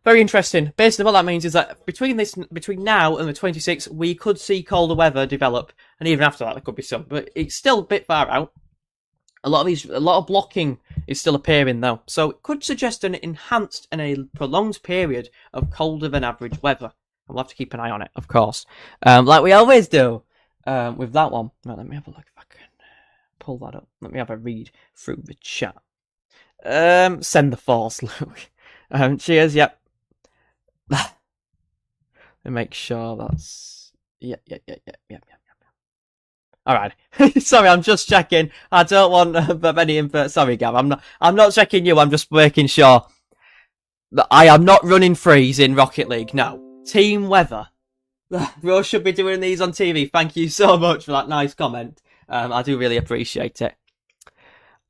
very interesting. Basically, what that means is that between now and the 26th, we could see colder weather develop, and even after that, there could be some. But it's still a bit far out. A lot of blocking is still appearing though, so it could suggest an enhanced and a prolonged period of colder than average weather. We'll have to keep an eye on it, of course, like we always do with that one. Right, let me have a look if I can pull that up. Let me have a read through the chat. Send the force, Luke. Cheers. Yep. And make sure that's yep. All right. Sorry, I'm just checking. I don't want any input. Sorry, Gav. I'm not checking you. I'm just making sure that I am not running freeze in Rocket League. No. Team weather. Rose should be doing these on TV. Thank you so much for that nice comment. I do really appreciate it.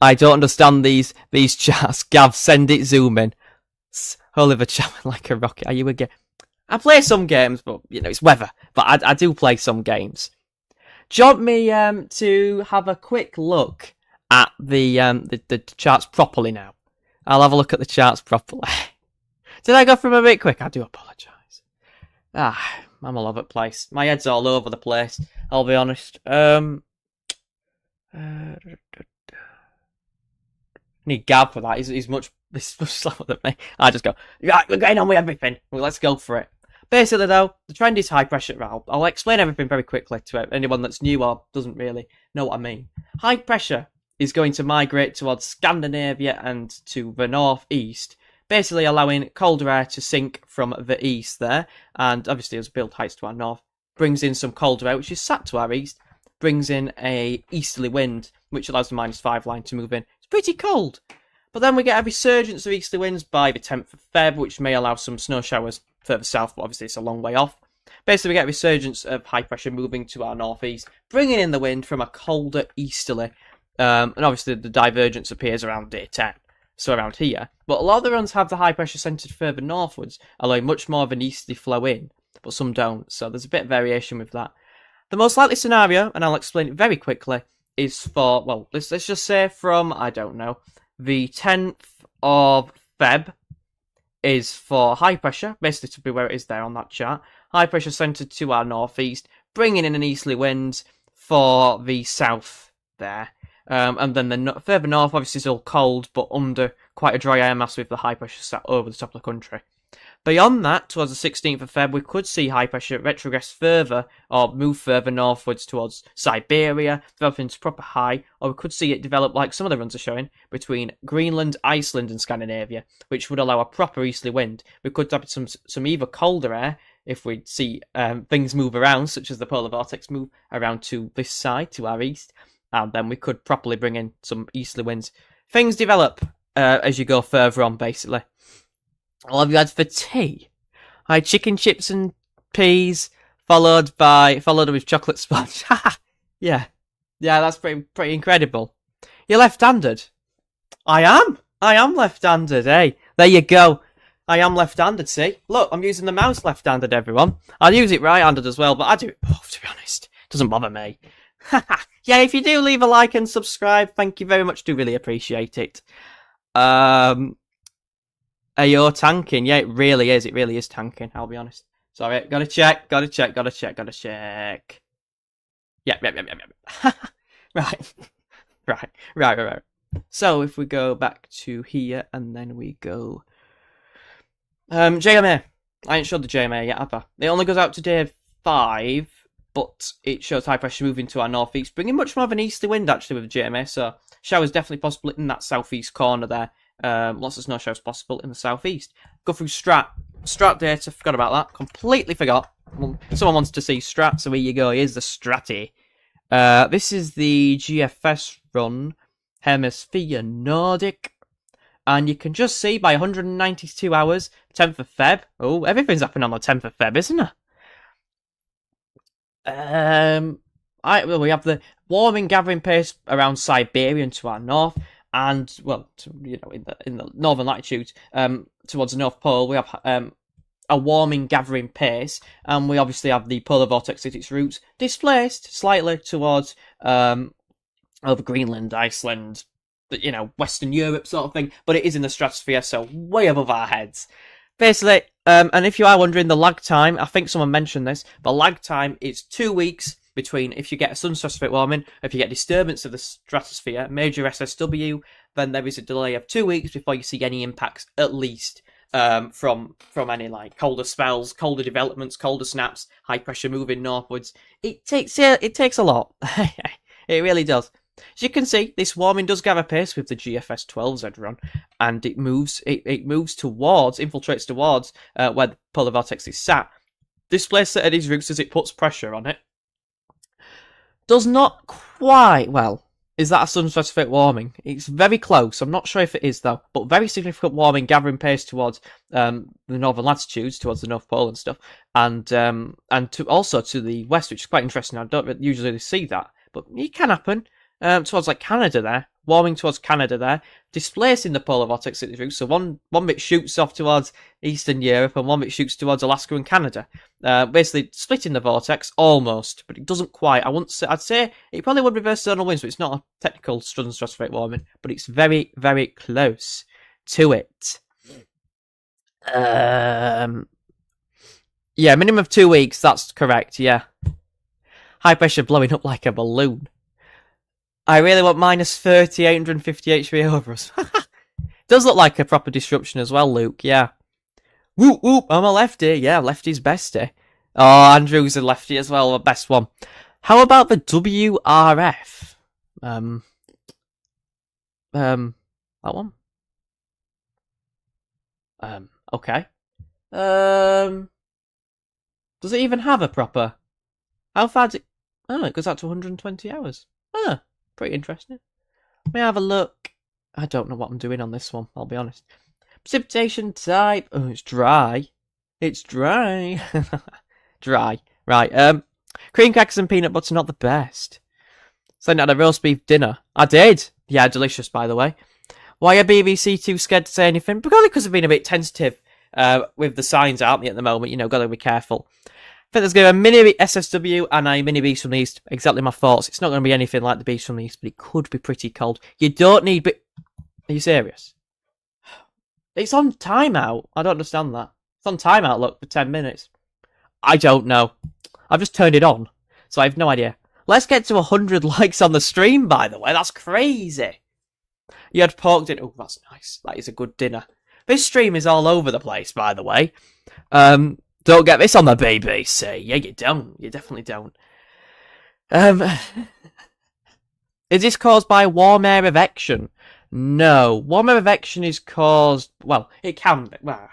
I don't understand these chats. Gav, send it, zoom in. Oliver chatting like a rocket. Are you a game? I play some games, but you know it's weather. But I do play some games. Do you want me to have a quick look at the charts properly now? I'll have a look at the charts properly. Did I go through them a bit quick? I do apologise. I'm all over the place. My head's all over the place, I'll be honest. Need Gav for that. He's much slower than me. I just go, right, we're getting on with everything. Well, let's go for it. Basically, though, the trend is high pressure. I'll explain everything very quickly to anyone that's new or doesn't really know what I mean. High pressure is going to migrate towards Scandinavia and to the northeast, basically allowing colder air to sink from the east there. And obviously, as build heights to our north, brings in some colder air, which is sat to our east, brings in a easterly wind, which allows the -5 line to move in. It's pretty cold. But then we get a resurgence of easterly winds by the 10th of Feb, which may allow some snow showers further south, but obviously it's a long way off. Basically, we get a resurgence of high pressure moving to our northeast, bringing in the wind from a colder easterly, and obviously the divergence appears around day 10, so around here. But a lot of the runs have the high pressure centred further northwards, allowing much more of an easterly flow in, but some don't, so there's a bit of variation with that. The most likely scenario, and I'll explain it very quickly, is for, well, let's just say from, I don't know, the 10th of Feb is for high pressure, basically to be where it is there on that chart. High pressure centred to our northeast, bringing in an easterly wind for the south there. And then the further north, obviously, is all cold, but under quite a dry air mass with the high pressure sat over the top of the country. Beyond that, towards the 16th of Feb, we could see high pressure retrogress further, or move further northwards towards Siberia, developing into proper high, or we could see it develop like some of the runs are showing, between Greenland, Iceland and Scandinavia, which would allow a proper easterly wind. We could have some either colder air, if we see things move around, such as the polar vortex move around to this side, to our east, and then we could properly bring in some easterly winds. Things develop as you go further on, basically. What have you had for tea? I had chicken chips and peas, followed with chocolate sponge. yeah, that's pretty incredible. You're left-handed. I am left-handed. Hey, there you go. I am left-handed. See, look, I'm using the mouse left-handed. Everyone, I use it right-handed as well, but I do it both. To be honest, it doesn't bother me. Yeah, if you do leave a like and subscribe, thank you very much. Do really appreciate it. You're tanking. Yeah, it really is. It really is tanking, I'll be honest. Sorry, gotta check. Yep. Right. So if we go back to here and then we go JMA. I ain't showed the JMA yet, have I? It only goes out to day 5, but it shows high pressure moving to our northeast, bringing much more of an easterly wind actually with the JMA. So showers definitely possible in that southeast corner there. Lots of snow showers possible in the southeast. Go through Strat data. Forgot about that. Completely forgot. Someone wants to see Strat, so here you go. Here's the Stratty. This is the GFS run, Hemisphere Nordic. And you can just see by 192 hours, 10th of Feb. Oh, everything's happening on the 10th of Feb, isn't it? We have the warming gathering pace around Siberia and to our north, and in the northern latitudes, towards the North Pole, we have a warming gathering pace, and we obviously have the polar vortex at its roots displaced slightly towards over Greenland, Iceland, Western Europe sort of thing, but it is in the stratosphere, so way above our heads. Basically, and if you are wondering, the lag time, I think someone mentioned this, the lag time is 2 weeks between if you get a sun stratospheric warming, if you get disturbance of the stratosphere, major SSW, then there is a delay of 2 weeks before you see any impacts, at least, from any like colder spells, colder developments, colder snaps, high pressure moving northwards. It takes a lot. It really does. As you can see, this warming does gather pace with the GFS 12Z run, and it moves towards, infiltrates towards where the polar vortex is sat. Displaces it at its roots as it puts pressure on it. Does not quite, is that a sun stratospheric warming? It's very close. I'm not sure if it is though, but very significant warming gathering pace towards the northern latitudes, towards the North Pole and stuff, and also to the west, which is quite interesting. I don't usually see that, but it can happen. Towards like Canada there, warming towards Canada there, displacing the polar vortex at its roots. So one bit shoots off towards Eastern Europe and one bit shoots towards Alaska and Canada. Basically splitting the vortex almost, but it doesn't quite. I'd say it probably would reverse zonal winds, but it's not a technical sun stratospheric warming, but it's very, very close to it. Yeah, minimum of 2 weeks. That's correct. Yeah, high pressure blowing up like a balloon. I really want minus 30, 850 HV over us. Does look like a proper disruption as well, Luke, yeah. Whoop, whoop, I'm a lefty. Yeah, lefty's bestie. Oh, Andrew's a lefty as well, the best one. How about the WRF? That one? Okay. Does it even have a proper... How far does it... Oh, it goes out to 120 hours. Huh. Pretty interesting. May I have a look? I don't know what I'm doing on this one, I'll be honest. Precipitation type. Oh, it's dry. It's dry. Dry. Right. Cream crackers and peanut butter, not the best. Send out a roast beef dinner. I did. Yeah, delicious, by the way. Why are BBC too scared to say anything? Probably because they've been a bit tentative with the signs, aren't they, at the moment? Got to be careful. I think there's going to be a mini SSW and a mini Beast from the East. Exactly my thoughts. It's not going to be anything like the Beast from the East, but it could be pretty cold. You don't need... Are you serious? It's on timeout. I don't understand that. It's on timeout, look, for 10 minutes. I don't know. I've just turned it on, so I have no idea. Let's get to 100 likes on the stream, by the way. That's crazy. You had pork dinner. Oh, that's nice. That is a good dinner. This stream is all over the place, by the way. Don't get this on the BBC. Yeah, you don't. You definitely don't. Is this caused by warm air evection? No. Warm air evection is caused... Well, it can be. Well,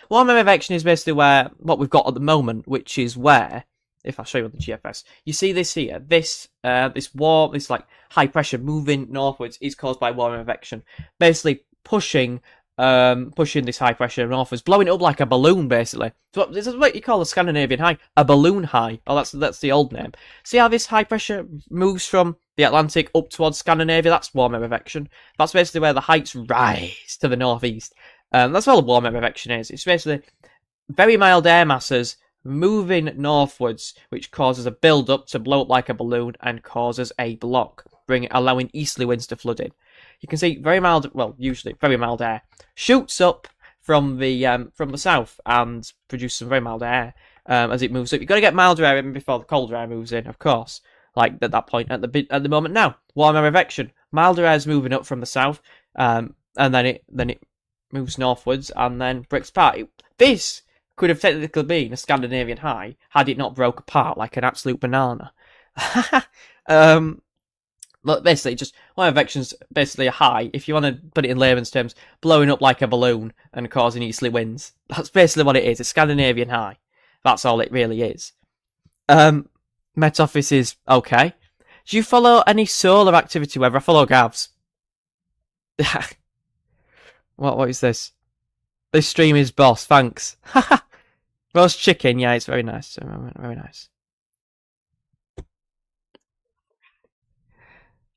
warm air evection is basically what we've got at the moment, which is where... If I show you on the GFS, you see this here. This like high pressure moving northwards is caused by warm air evection. Basically pushing this high pressure northwards, blowing it up like a balloon, basically. So this is what you call a Scandinavian high, a balloon high. Oh, that's the old name. See how this high pressure moves from the Atlantic up towards Scandinavia? That's warm air evection. That's basically where the heights rise to the northeast. That's what a warm air evection is. It's basically very mild air masses moving northwards, which causes a build-up to blow up like a balloon and causes a block, allowing easterly winds to flood in. You can see very mild, well, usually very mild air, shoots up, from the south and produce some very mild air as it moves up. You've got to get milder air in before the colder air moves in, of course. Like at that point, at the moment now, warmer advection, milder air is moving up from the south, and then it moves northwards and then breaks apart. This could have technically been a Scandinavian high had it not broke apart like an absolute banana. Look, basically, just one advection's basically a high. If you want to put it in layman's terms, blowing up like a balloon and causing easterly winds. That's basically what it is. A Scandinavian high. That's all it really is. Met Office is okay. Do you follow any solar activity wherever? I follow Gavs. What is this? This stream is boss, thanks. Roast chicken, yeah, it's very nice. Very nice.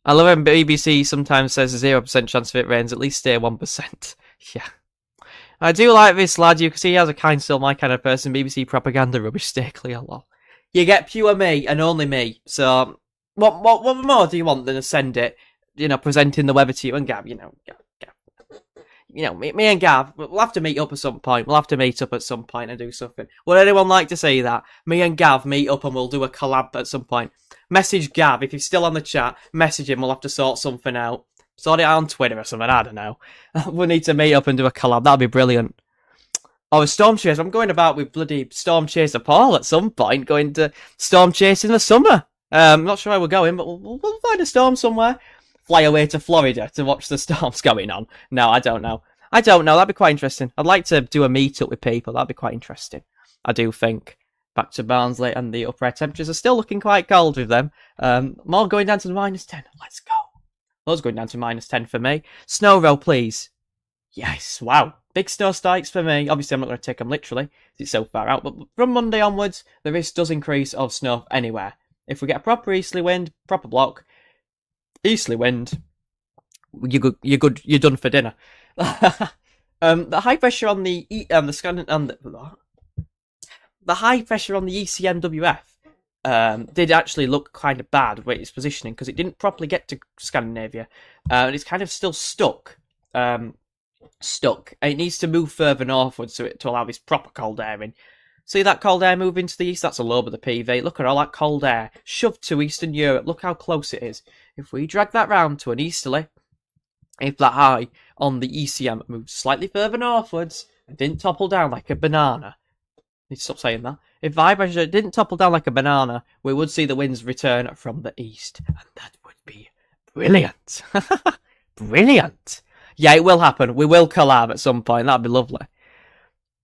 I love when BBC sometimes says a 0% chance of it rains, at least stay 1%. Yeah. I do like this lad, you can see he has a kind soul, my kind of person. BBC propaganda rubbish, stay clear, lol. You get pure me and only me, so what more do you want than to send it, presenting the weather to you and Gav, Gav. Me and Gav, we'll have to meet up at some point. We'll have to meet up at some point and do something. Would anyone like to see that? Me and Gav meet up and we'll do a collab at some point. Message Gav, if he's still on the chat, message him, we'll have to sort something out. Sort it out on Twitter or something, I don't know. We'll need to meet up and do a collab, that'd be brilliant. Oh, a storm chase, I'm going about with bloody Storm Chaser Paul at some point, going to storm chase in the summer. I'm not sure where we're going, but we'll find a storm somewhere. Fly away to Florida to watch the storms going on. No, I don't know. That'd be quite interesting. I'd like to do a meet-up with people. That'd be quite interesting. I do think. Back to Barnsley, and the upper air temperatures are still looking quite cold with them. More going down to the -10. Let's go. Those going down to -10 for me. Snow roll, please. Yes, wow. Big snow spikes for me. Obviously, I'm not going to take them literally, because it's so far out. But from Monday onwards, the risk does increase of snow anywhere. If we get a proper easterly wind, proper block, easterly wind, you're done for dinner. The high pressure on the high pressure on the ECMWF did actually look kind of bad with its positioning because it didn't properly get to Scandinavia, and it's kind of still stuck. It needs to move further northwards to allow this proper cold air in. See that cold air moving to the east? That's a lobe of the PV. Look at all that cold air shoved to Eastern Europe. Look how close it is. If we drag that round to an easterly, if that high on the ECM moves slightly further northwards and didn't topple down like a banana. I need to stop saying that. If the high pressure didn't topple down like a banana, we would see the winds return from the east. And that would be brilliant. Brilliant. Yeah, it will happen. We will collab at some point. That'd be lovely.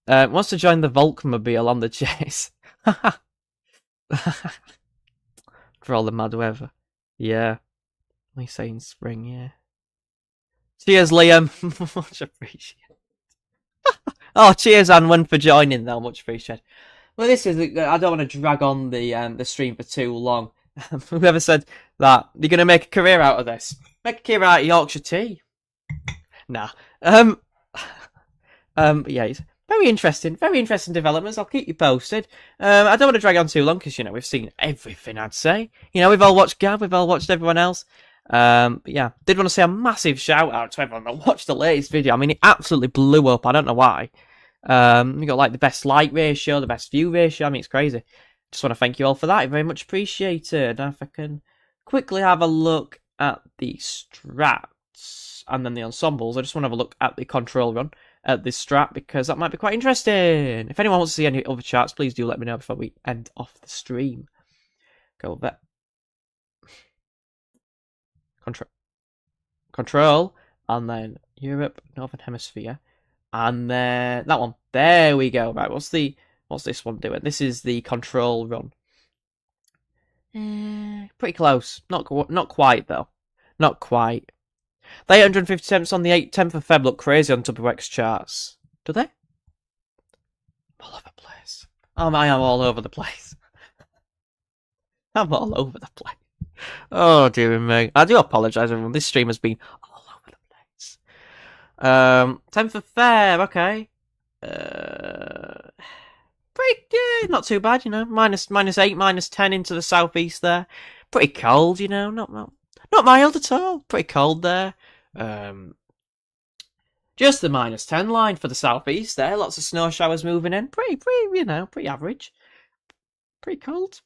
Wants to join the Volkmobile on the chase. For all the mad weather. Yeah. What are you saying, spring, yeah. Cheers, Liam. Much appreciated. Oh, cheers, Anwen, for joining, though. Much appreciated. Well, this is... I don't want to drag on the stream for too long. Whoever said that, you're going to make a career out of this. Make a career out of Yorkshire tea. Nah. Yeah, it's very interesting developments. I'll keep you posted. I don't want to drag on too long because, we've seen everything, I'd say. We've all watched Gav, we've all watched everyone else. But yeah, did want to say a massive shout out to everyone that watched the latest video. I mean, it absolutely blew up. I don't know why. We got like the best like ratio, the best view ratio. I mean, it's crazy. Just want to thank you all for that. Very much appreciated. If I can quickly have a look at the strats and then the ensembles. I just want to have a look at the control run at this strat because that might be quite interesting. If anyone wants to see any other charts, please do let me know before we end off the stream. Go there. Control, and then Europe, Northern Hemisphere, and then that one. There we go. Right, what's this one doing? This is the control run. Pretty close. Not quite though. Not quite. The 850 temps on the 10th of Feb look crazy on WX charts. Do they? All over the place. I am all over the place. I'm all over the place. Oh, dear me. I do apologise, everyone. This stream has been all over the place. 10th of Feb, okay. Pretty good. Not too bad, minus 8, minus 10 into the southeast there. Pretty cold, Not mild at all. Pretty cold there. Just the -10 line for the southeast there. Lots of snow showers moving in. Pretty, you know, pretty average. Pretty cold.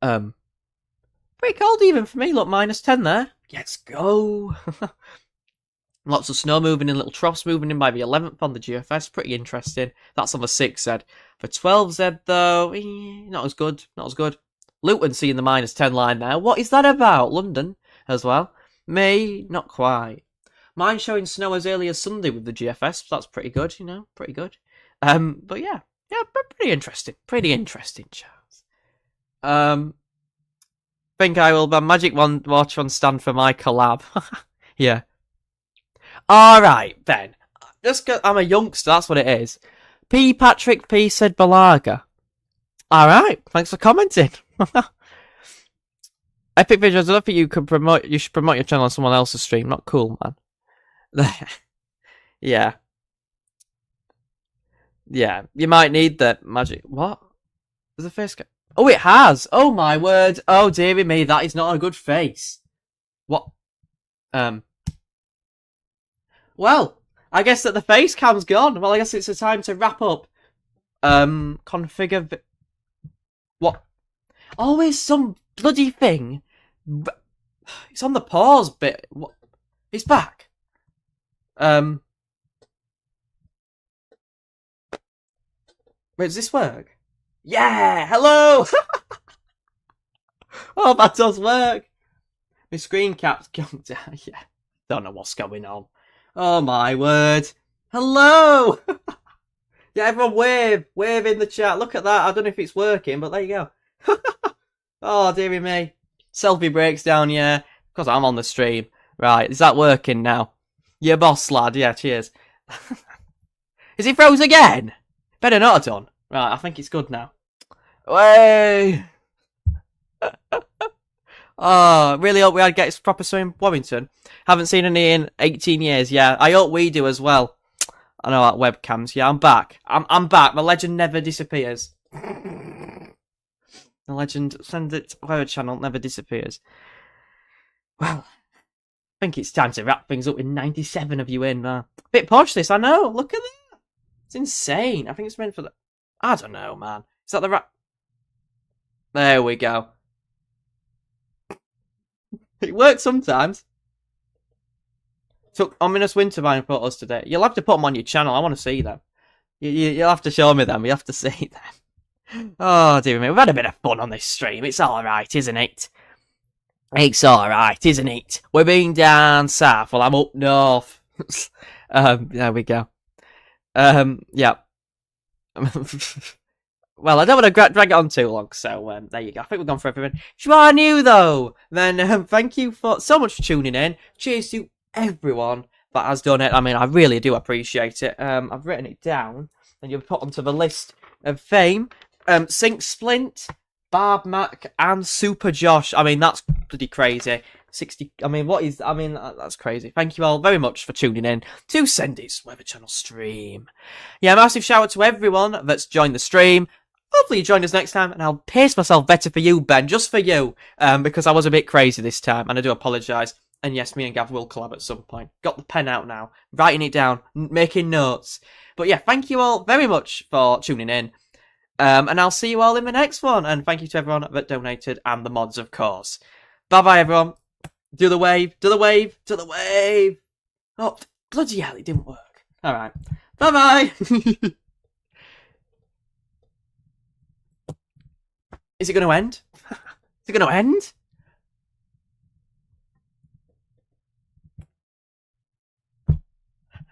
Pretty cold even for me. Look, -10 there. Let's go. Lots of snow moving in, little troughs moving in by the 11th on the GFS. Pretty interesting. That's on the 6Z. For 12Z though, not as good. Not as good. Luton seeing the -10 line there. What is that about? London as well. Me, not quite. Mine showing snow as early as Sunday with the GFS. That's pretty good, you know, pretty good. But yeah, pretty interesting. Pretty interesting, Charles. Think I will ban Magic Watch on stand for my collab. Yeah. Alright, Ben. Just 'cause I'm a youngster, that's what it is. P. Patrick P. said Balaga. Alright, thanks for commenting. Epic Videos, I don't think you should promote your channel on someone else's stream. Not cool, man. Yeah. Yeah, you might need that magic. What? There's a face. Oh, it has. Oh my word. Oh dearie me, that is not a good face. What? Well, I guess that the face cam's gone. Well, I guess it's a time to wrap up. Configure. What? Always some bloody thing. It's on the pause bit. What? It's back. Wait, does this work? Yeah! Hello! Oh, that does work! My screen cap's gone down. Yeah. Don't know what's going on. Oh my word. Hello! Yeah, everyone wave. Wave in the chat. Look at that. I don't know if it's working, but there you go. Oh, dearie me. Selfie breaks down, yeah. Because I'm on the stream. Right, is that working now? Yeah, boss lad. Yeah, cheers. Is it froze again? Better not have done. Right, I think it's good now. Way. Oh, really hope we get proper snow in Warrington. Haven't seen any in 18 years. Yeah, I hope we do as well. I know that webcams. Yeah, I'm back. I'm back. My legend never disappears. The legend, send it to our channel, never disappears. Well, I think it's time to wrap things up with 97 of you in. Bit posh this, I know. Look at that. It's insane. I think it's meant for the... I don't know, man. Is that the right... There we go. It works sometimes. Took ominous winter vine photos today. You'll have to put them on your channel. I want to see them. You'll have to show me them. You have to see them. Oh, dear me. We've had a bit of fun on this stream. It's alright, isn't it? It's alright, isn't it? We're being down south. Well, I'm up north. There we go. Yeah. Well, I don't want to drag it on too long, so there you go. I think we've gone for everything. If you are new, though, then thank you so much for tuning in. Cheers to everyone that has done it. I mean, I really do appreciate it. I've written it down, and you've put onto the list of fame. Sink Splint, Barb Mac, and Super Josh. I mean, that's bloody crazy. 60. I mean, that's crazy. Thank you all very much for tuning in to Sendy's Weather Channel stream. Yeah, massive shout out to everyone that's joined the stream. Hopefully you join us next time, and I'll pace myself better for you, Ben, just for you, because I was a bit crazy this time, and I do apologise. And yes, me and Gav will collab at some point. Got the pen out now, writing it down, making notes. But yeah, thank you all very much for tuning in, and I'll see you all in the next one. And thank you to everyone that donated, and the mods, of course. Bye-bye, everyone. Do the wave, do the wave, do the wave. Oh, bloody hell, it didn't work. All right. Bye-bye. Is it going to end? Is it going to end?